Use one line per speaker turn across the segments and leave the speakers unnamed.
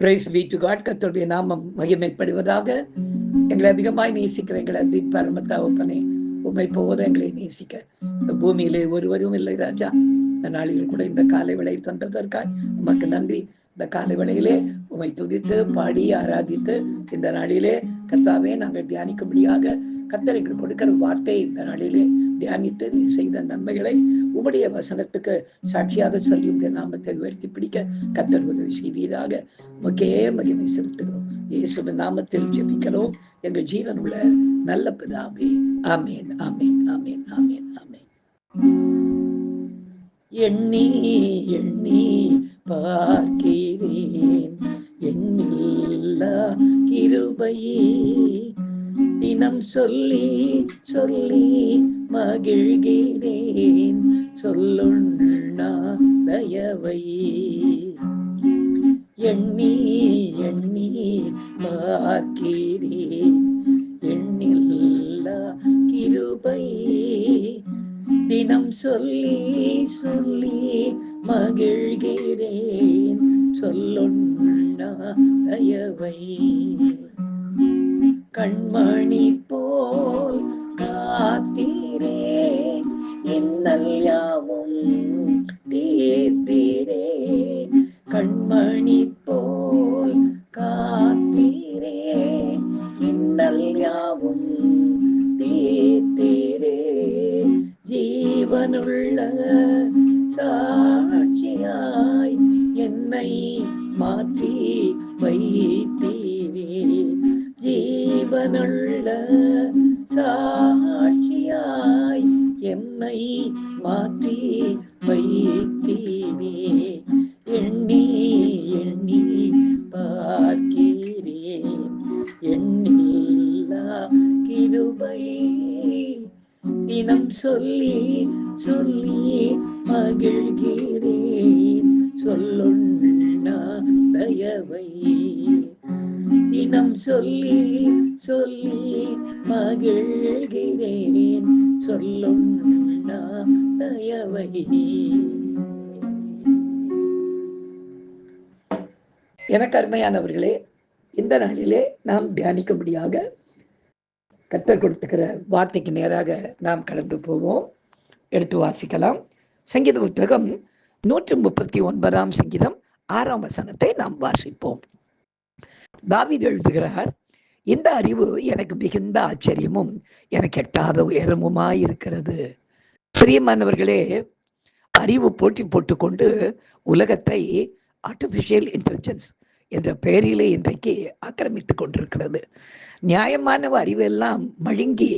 Price B to God. கர்த்தருடைய நாமம் மகிமைப்படுவதாக. எங்களை அதிகமாய் நேசிக்கிற எங்களை பரம தகப்பனே, உம்மை போல எங்களை நேசிக்க இந்த பூமியிலே ஒருவரும் இல்லை ராஜா. இந்த நாளில் கூட இந்த காலை வேளை தந்ததற்காய் உமக்கு நன்றி. இந்த காலை வேளையிலே உம்மை துதித்து பாடி ஆராதித்து இந்த நாளிலே கர்த்தாவே நாங்கள் தியானிக்கும்படியாக கர்த்தர் எங்களுக்கு கொடுக்கிற வார்த்தை இந்த நாளிலே தியானித்து நீ செய்த நன்மைகளை உம்முடைய வசனத்துக்கு சாட்சியாக சொல்லி உடைய நாமத்தை உயர்த்தி பிடிக்க கர்த்தர் உதவி செய்வீராக. உமக்கே மகிமை செலுத்துகிறோம். இயேசுவின் நாமத்தில் ஜெபிக்கிறோம் எங்கள் ஜீவன் உள்ள நல்ல பிதாவே. ஆமேன், ஆமேன், ஆமேன், ஆமேன், ஆமேன். எண்ணி எண்ணி பார்க்கிறேன் எண்ணில்லா கிருபையே, தினம் சொல்லி சொல்லி மகிழ்கிறேன் சொல்லுண்ணா தயவை. எண்ணி எண்ணி பார்க்கிறேன் எண்ணில்லா கிருபை, தினம் சொல்லி சொல்லி மகிழ்கிறேன் சொல்லுண்ணா தயவை. கண்மணி போல் காத்தீரே இன்னல் யாவும் தீர்த்தீரே, கண்மணி போல் காத்தீரே இன்னல் யாவும் தீர்த்தீரே, ஜீவனுள்ள சாட்சியாய் என்னை மாற்றி வைத்தீரே, ஜீவனுள்ள சாட்சியாய் என்னை மாற்றி வைத்தீரே. எண்ணி எண்ணி பார்க்கிறேன் எண்ணில்லா கிருபை, தினம் சொல்லி சொல்லி மகிழ்கிறேன் சொல்லுண்ணா தயவை. தினம் சொல்லி சொல்லி மகிழ்கிறேன் சொல்லுண்ணா தயவை. எனக்கு அருமையானவர்களே, இந்த நாளிலே நாம் தியானிக்கும்படியாக கர்த்தர் கொடுத்துக்கிற வார்த்தைக்கு நேராக நாம் கடந்து போவோம். எடுத்து வாசிக்கலாம். சங்கீத புத்தகம் 139 சங்கீதம் 6 வசனத்தை நாம் வாசிப்போம். தாவீது எழுதுகிறார், இந்த அறிவு எனக்கு மிகுந்த ஆச்சரியமும் எனக்கு எட்டாத உயரமுமாயிருக்கிறது. பிரியமானவர்களே, அறிவு போட்டி போட்டுக்கொண்டு உலகத்தை ஆர்டிஃபிஷியல் இன்டெலிஜென்ஸ் என்ற பெயரிலே இன்றைக்கு ஆக்கிரமித்து கொண்டிருக்கிறது. நியாயமான அறிவெல்லாம் மழுங்கி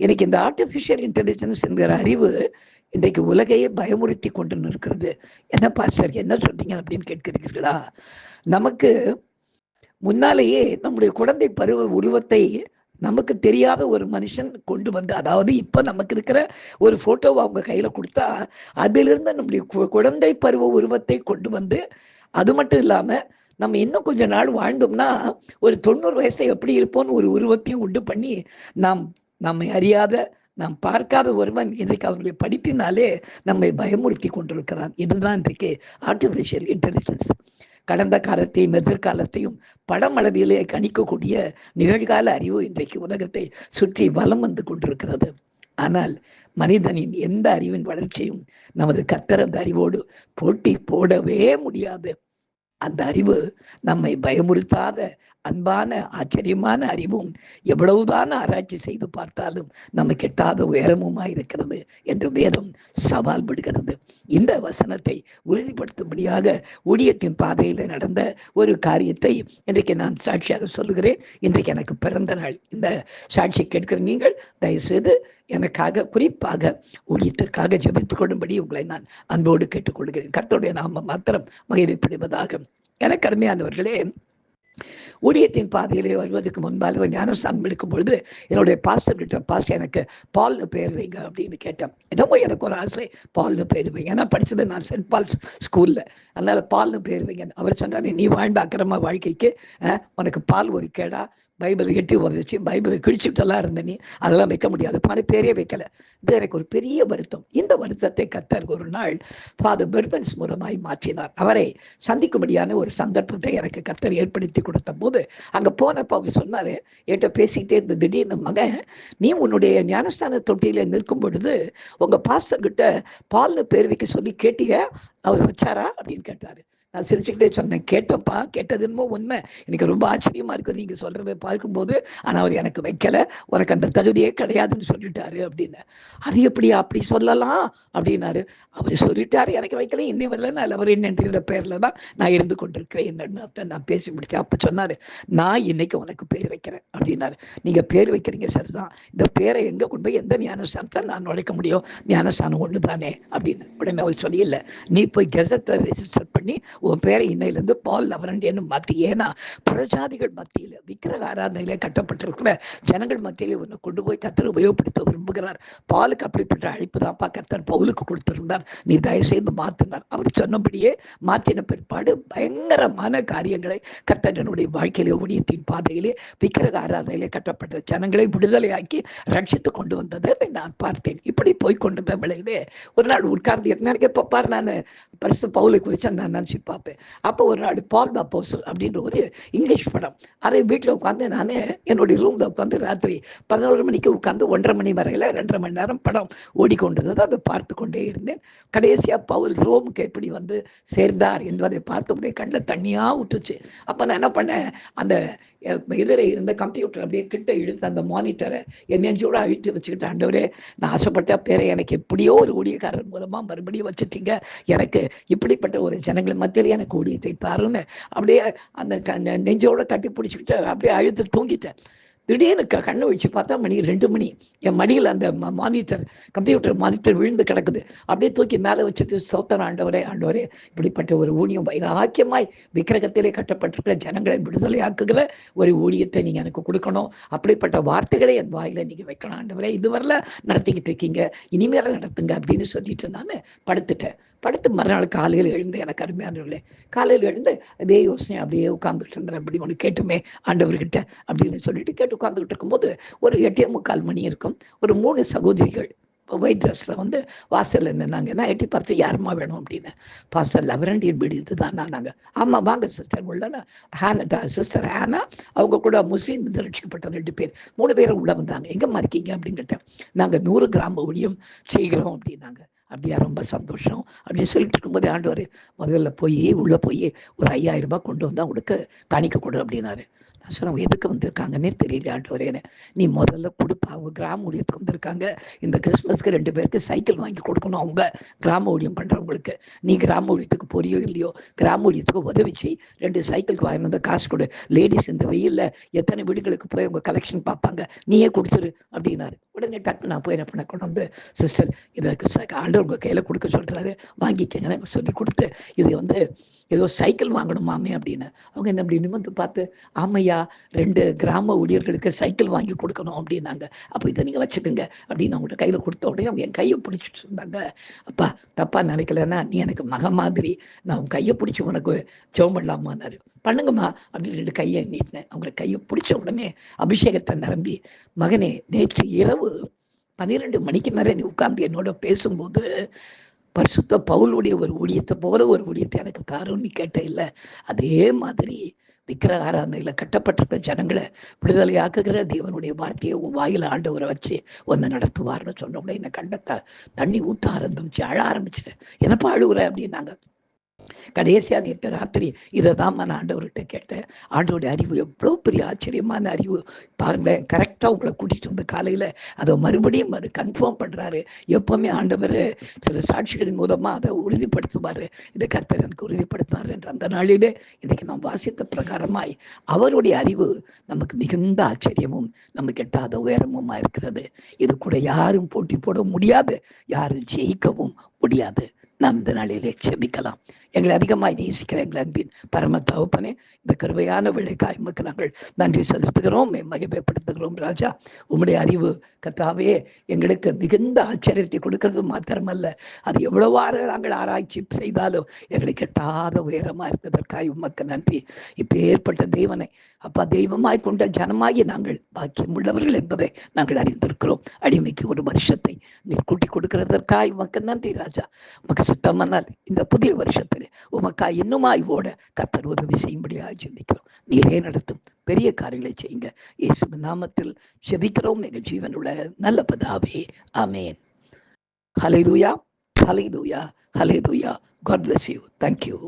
எனக்கு இந்த ஆர்டிஃபிஷியல் இன்டெலிஜென்ஸ் என்கிற அறிவு இன்றைக்கு உலகையே பயமுறுத்தி கொண்டு நிற்கிறது. என்ன பாஸ்டர் என்ன சொல்றீங்க அப்படின்னு கேட்கிறீர்களா? நமக்கு முன்னாலேயே நம்முடைய குழந்தை பருவ உருவத்தை நமக்கு தெரியாத ஒரு மனுஷன் கொண்டு வந்து, அதாவது இப்போ நமக்கு இருக்கிற ஒரு ஃபோட்டோவை அவங்க கையில் கொடுத்தா அதிலிருந்து நம்முடைய குழந்தை பருவ உருவத்தை கொண்டு வந்து, அது மட்டும் இல்லாமல் நம்ம இன்னும் கொஞ்ச நாள் வாழ்ந்தோம்னா ஒரு 90 வயசை எப்படி இருப்போம்னு ஒரு உருவத்தையும் உண்டு பண்ணி நம்மை அறியாத நாம் பார்க்காத ஒருவன் இன்றைக்கு அவனுடைய படிப்பினாலே நம்மை பயமுறுத்தி கொண்டிருக்கிறான். இதுதான் இன்றைக்கு ஆர்டிஃபிஷியல் இன்டெலிஜென்ஸ். கடந்த காலத்தையும் எதிர்காலத்தையும் படமளவிலே கணிக்கக்கூடிய நிகழ்கால அறிவு இன்றைக்கு உலகத்தை சுற்றி வலம் வந்து கொண்டிருக்கிறது. ஆனால் மனிதனின் எந்த அறிவின் வளர்ச்சியும் நமது கர்த்தர் அந்த அறிவோடு போட்டி போடவே முடியாது. அந்த அறிவு நம்மை பயமுறுத்தாத அன்பான ஆச்சரியமான அறிவும் எவ்வளவுதான் ஆராய்ச்சி செய்து பார்த்தாலும் நமக்கு எட்டாத உயரமுமாயிருக்கிறது என்று வேதம் சவால் விடுகிறது. இந்த வசனத்தை உறுதிப்படுத்தும்படியாக ஊழியத்தின் பாதையில் நடந்த ஒரு காரியத்தை இன்றைக்கு நான் சாட்சியாக சொல்லுகிறேன். இன்றைக்கு எனக்கு பிறந்த நாள். இந்த சாட்சி கேட்கிற நீங்கள் தயவுசெய்து எனக்காக குறிப்பாக ஊழியத்திற்காக ஜெபித்துக் கொள்ளும்படி உங்களை நான் அன்போடு கேட்டுக்கொள்கிறேன். கர்த்தருடைய நாமம் மாத்திரம் மகிமைப்படுவதாக. எனக்கு அருமையானவர்களே, ஊழியத்தின் பாதையிலே வருவதற்கு முன்பாக ஞானஸ்தானம் எடுக்கும் பொழுது என்னுடைய பாஸ்டர் கிட்ட, பாஸ்டர் எனக்கு பால்னு பேர் வைங்க அப்படின்னு கேட்டேன். என்னமோ எனக்கு ஒரு ஆசை, பால்னு பேர் வைங்க. ஏன்னா படித்தது நான் சென்ட் பால்ஸ் ஸ்கூலில், அதனால் பால்னு பேர் வைங்க. அவர் சொன்னார், நீ வாழ்ந்த அக்கிரம வாழ்க்கைக்கு உனக்கு பால் ஒரு கேடா, பைபிளை எட்டி உதச்சி பைபிளை கிழிச்சுட்டெல்லாம் இருந்த நீ அதெல்லாம் வைக்க முடியாது பாரு, பேரே வைக்கல. இது எனக்கு ஒரு பெரிய வருத்தம். இந்த வருத்தத்தை கர்த்தர் ஒரு நாள் ஃபாதர் பெர்பன்ஸ் மூலமாய் மாற்றினார். அவரை சந்திக்கும்படியான ஒரு சந்தர்ப்பத்தை எனக்கு கர்த்தர் ஏற்படுத்தி கொடுத்த போது அங்கே போனப்போ அவர் சொன்னார், என்கிட்ட பேசிக்கிட்டே இருந்த திடீர்னு, மகன் நீ உன்னுடைய ஞானஸ்தான தொட்டியில நிற்கும் பொழுது உங்கள் பாஸ்டர்கிட்ட பால்னு பேர் வைக்க சொல்லி கேட்டிய, அவர் வச்சாரா அப்படின்னு கேட்டார். நான் சிரிச்சுக்கிட்டே சொன்னேன், கேட்டப்பா, கேட்டது என்னமோ உண்மை. எனக்கு ரொம்ப ஆச்சரியமா இருக்குது நீங்க சொல்றதை பார்க்கும்போது. ஆனா அவர் எனக்கு வைக்கல, உனக்கு அந்த தகுதியே கிடையாதுன்னு சொல்லிட்டாரு அப்படின்னு. அது எப்படி அப்படி சொல்லலாம் அப்படின்னாரு. அவர் சொல்லிட்டாரு, எனக்கு வைக்கல, இன்னும் வரல, நான் அவர் என்னன்ற பேர்ல தான் நான் இருந்து கொண்டிருக்கிறேன். நான் பேசி முடிச்சேன். அப்ப சொன்னாரு, நான் இன்னைக்கு உனக்கு பேர் வைக்கிறேன் அப்படின்னாரு. நீங்க பேர் வைக்கிறீங்க சரிதான், இந்த பேரை எங்க கொண்டு போய் எந்த ஞானஸ்தானத்தை நான் நுழைக்க முடியும்? ஞானஸ்தானம் ஒன்று தானே அப்படின்னு. உடனே அவர் சொல்லி, இல்லை, நீ போய் கெசட்டை ரெஜிஸ்டர் பண்ணி உன் பேரை இன்னையிலேருந்து பால் லவரண்டியன்னு மாற்றி. ஏன்னா பிரஜாதிகள் மத்தியில் விக்கிரக ஆராதனையிலே கட்டப்பட்டிருக்கிற ஜனங்கள் மத்தியிலே உன்னை கொண்டு போய் கர்த்தர் உபயோகப்படுத்த விரும்புகிறார். பாலுக்கு அப்படிப்பட்ட அழைப்பு தான்ப்பா கர்த்தர் பவுலுக்கு கொடுத்திருந்தார், நீ தயவுசெய்து மாற்றினார். அவர் சொன்னபடியே மாற்றின பிற்பாடு பயங்கரமான காரியங்களை கர்த்தர் என்னுடைய வாழ்க்கையிலே ஊழியத்தின் பாதையிலே விக்கிரக ஆராதனையிலே கட்டப்பட்ட ஜனங்களை விடுதலையாக்கி ரட்சித்து கொண்டு வந்ததை நான் பார்த்தேன். இப்படி போய் கொண்டிருந்த விளையிலே ஒரு நாள் உட்கார்ந்து எனக்கு இப்போ பாரு, நான் பரிசு பவுலை குறித்து நான் நினச்சி பார்ப்பேன். அப்போ ஒரு நாள் பால் தி அப்போஸ்டல் அப்படின்ற ஒரு இங்கிலீஷ் படம், அதை வீட்டில் உட்காந்து நான் என்னுடைய ரூமில் உட்காந்து ராத்திரி 11 மணிக்கு உட்காந்து 1:30 மணி வரையில் 2.5 மணி நேரம் படம் ஓடிக்கொண்டிருந்தது. அதை பார்த்து கொண்டே இருந்தேன். கடைசியாக பவுல் ரோமுக்கு எப்படி வந்து சேர்ந்தார் என்பதை பார்த்து அப்படியே கண்ணில் தண்ணியாக ஊற்றுச்சு. அப்போ நான் என்ன பண்ணேன், அந்த எதிரே இருந்த கம்ப்யூட்டர் அப்படியே கிட்ட இழுத்து அந்த மானிட்டரை என் நெஞ்சோட அழித்து வச்சுக்கிட்டு, ஆண்டவரே நான் ஆசைப்பட்ட பேரை எனக்கு எப்படியோ ஒரு ஊழியக்காரர் மூலமாக மறுபடியும் வச்சுட்டீங்க, எனக்கு இப்படிப்பட்ட ஒரு ஜனங்களை மத்தியில் எனக்கு ஊழியத்தை தாருன்னு அப்படியே அந்த நெஞ்சோட கட்டி பிடிச்சிக்கிட்டு அப்படியே அழுத்து தூங்கிட்டேன். திடீர்னு கண்ணு வச்சு பார்த்தா மணி 2 மணி. என் மடியில் அந்த மானிட்டர், கம்ப்யூட்டர் மானிட்டர் விழுந்து கிடக்குது. அப்படியே தூக்கி மேலே வச்சுட்டு, ஸ்தோத்திரம் ஆண்டவரே, ஆண்டவரே, இப்படிப்பட்ட ஒரு ஊழியம் வைராக்கியமாய் விக்கிரகத்திலே கட்டப்பட்டிருக்கிற ஜனங்களை விடுதலையாக்குகிற ஒரு ஊழியத்தை நீங்கள் எனக்கு கொடுக்கணும். அப்படிப்பட்ட வார்த்தைகளை என் வாயில நீங்கள் வைக்கணும் ஆண்டவரே. இதுவரையில் நடத்திக்கிட்டு இருக்கீங்க, இனிமேல நடத்துங்க அப்படின்னு சொல்லிட்டு நான் படுத்துட்டேன். படுத்து மறுநாள் காலையில் எழுந்து, எனக்கு அருமையானவர்களே, காலையில் எழுந்து அதே யோசனை அப்படியே உட்காந்துட்டு இருந்தேன். அப்படி ஒன்று கேட்டுமே ஆண்டவர்கிட்ட அப்படின்னு சொல்லிட்டு கேட்டு உட்காந்துக்கிட்டு இருக்கும்போது ஒரு 8:45 மணி இருக்கும். ஒரு 3 சகோதரிகள் ஒயிட் ட்ரெஸ்ஸில் வந்து வாசலில் நின்னாங்க. நான் எட்டி பார்த்து, யாருமா வேணும் அப்படின்னு. பாஸ்டர் லவரண்டியன் வீடு இதுதான். நாங்கள், ஆமாம் வாங்க சிஸ்டர் உள்ள. ஹேனா சிஸ்டர் ஹேனா, அவங்க கூட முஸ்லீம் ரட்சிக்கப்பட்ட 2 பேர், 3 பேரும் உள்ள வந்தாங்க. எங்கேம்மா இருக்கீங்க அப்படின்னு கேட்டேன். நாங்கள் 100 கிராம் ஊழியம் செய்கிறோம் அப்படின்னாங்க. அப்படியா, ரொம்ப சந்தோஷம் அப்படின்னு சொல்லிட்டு இருக்கும்போது ஆண்டவர் முதல்ல போய் உள்ளே போய் ஒரு 5000 ரூபாய் கொண்டு வந்து அவங்களுக்கு காணிக்க கொடு அப்படின்னாரு. நான் சொன்னேன், எதுக்கு வந்திருக்காங்கன்னே தெரியல ஆண்டவரேன்னு. நீ முதல்ல கொடுப்பா, அவங்க கிராம ஊழியத்துக்கு வந்திருக்காங்க, இந்த கிறிஸ்மஸ்க்கு 2 பேருக்கு சைக்கிள் வாங்கி கொடுக்கணும் அவங்க கிராம ஊழியம் பண்ணுறவங்களுக்கு. நீ கிராம ஊழியத்துக்கு போறியோ இல்லையோ, கிராம ஊழியத்துக்கு உதவிச்சு 2 சைக்கிளுக்கு வாங்கி வந்து காசு கொடு. லேடிஸ் இந்த வெயிலில் எத்தனை வீடுகளுக்கு போய் அவங்க கலெக்ஷன் பார்ப்பாங்க, நீயே கொடுத்துரு அப்படின்னாரு. உடனே டக்கு நான் போய் என்ன பண்ண, கொண்டு வந்து சிஸ்டர் இதற்கு ஆண்டவர் உங்கள் கையில் கொடுக்க சொல்கிறாரு, வாங்கிக்கங்க சொல்லி கொடுத்து, இது வந்து ஏதோ சைக்கிள் வாங்கணுமாமே அப்படின்னு. அவங்க என்ன அப்படி நிமிர்ந்து பார்த்து, ஆமையா 2 கிராம ஊழியர்களுக்கு சைக்கிள் வாங்கி கொடுக்கணும் அப்படின்னாங்க. அப்போ இதை நீங்கள் வச்சுக்கோங்க அப்படின்னு அவங்கள்ட்ட கையில் கொடுத்த உடனே அவங்க என் கையை பிடிச்சிட்டு இருந்தாங்க. அப்பா தப்பா நினைக்கலன்னா, நீ எனக்கு மக மாதிரி, நான் உன் கையை பிடிச்சி உனக்கு ஜெபம் பண்ணலாமான்னாரு. பண்ணுங்கம்மா அப்படின்னு 2 கையை நீட்டினேன். அவங்க கையை பிடிச்ச உடனே அபிஷேகத்தை நிரம்பி, மகனே நேற்று இரவு 12 மணிக்கு மேலே நீ உட்கார்ந்து என்னோட பேசும்போது பரிசுத்த பவுலுடைய ஒரு ஊழியத்தை போல ஒரு ஊழியத்தை எனக்கு தாருன்னு கேட்ட இல்லை, அதே மாதிரி விக்கிரக ஆராதனையில் கட்டப்பட்டிருக்க ஜனங்களை விடுதலையாக்குகிற தேவனுடைய வார்த்தையை உன் வாயில் ஆண்டவரை வச்சு ஒன்று நடத்துவார்னு சொன்ன உடனே என்னை கண்டத்தை தண்ணி ஊற்ற ஆரம்பிச்சு அழ ஆரம்பிச்சிட்டேன். என்னப்பா அழுகுற அப்படின்னாங்க. கடைசியாக நேற்று ராத்திரி இதை தான் நான் ஆண்டவர்கிட்ட கேட்டேன். ஆண்டவருடைய அறிவு எவ்வளோ பெரிய ஆச்சரியமான அறிவு பாருங்களேன். கரெக்டாக உங்களை கூட்டிகிட்டு வந்து காலையில் அதை மறுபடியும் கன்ஃபார்ம் பண்ணுறாரு. எப்போவுமே ஆண்டவர் சில சாட்சிகளின் மூலமாக அதை உறுதிப்படுத்துவார். இதை கர்த்தர் எனக்கு உறுதிப்படுத்தினார் என்ற அந்த நாளிலே இன்றைக்கி நாம் வாசித்த பிரகாரமாய் அவருடைய அறிவு நமக்கு மிகுந்த ஆச்சரியமும் நமக்கு எட்டாத உயரமுமா இருக்கிறது. இது கூட யாரும் போட்டி போட முடியாது, யாரும் ஜெயிக்கவும் முடியாது. நாம் இந்த நாளிலே செபிக்கலாம். எங்களை அதிகமாக நேசிக்கிற எங்கள் அன்பின் பரம தகப்பனே, இந்த கருவையான விளைக்காய் உமக்கு நாங்கள் நன்றி செலுத்துகிறோம், மகிமைப்படுத்துகிறோம். ராஜா, உம்முடைய அறிவு கர்த்தாவே எங்களுக்கு மிகுந்த ஆச்சரியத்தை கொடுக்கிறது மாத்திரமல்ல, அது எவ்வளவாறு நாங்கள் ஆராய்ச்சி செய்தாலும் எங்களுக்கு எட்டாத உயரமாக இருப்பதற்காக உமக்கு நன்றி. இப்போ ஏற்பட்ட தேவனை அப்பா தெய்வமாய் கொண்ட ஜனமாகி நாங்கள் பாக்கியம் உள்ளவர்கள் என்பதை நாங்கள் அறிந்திருக்கிறோம். அடிமைக்கு ஒரு வருஷத்தை நீர் கூட்டி கொடுக்கிறதற்காக உமக்கு நன்றி ராஜா. உமக்கு சுத்தமானால் இந்த புதிய வருஷத்தில் உமக்காய் இன்னுமாய் ஓட கர்த்தர் உதவி செய்யும்படியாக ஜெபிக்கிறோம். நீரே நடத்தும் பெரிய காரியங்களை செய்யுங்க. இயேசுவின் நாமத்தில் ஜெபிக்கிறோம் எங்கள் ஜீவனுள்ள நல்ல பிதாவே, ஆமென். ஹல்லேலூயா, ஹல்லேலூயா, ஹல்லேலூயா. God bless you. Thank you.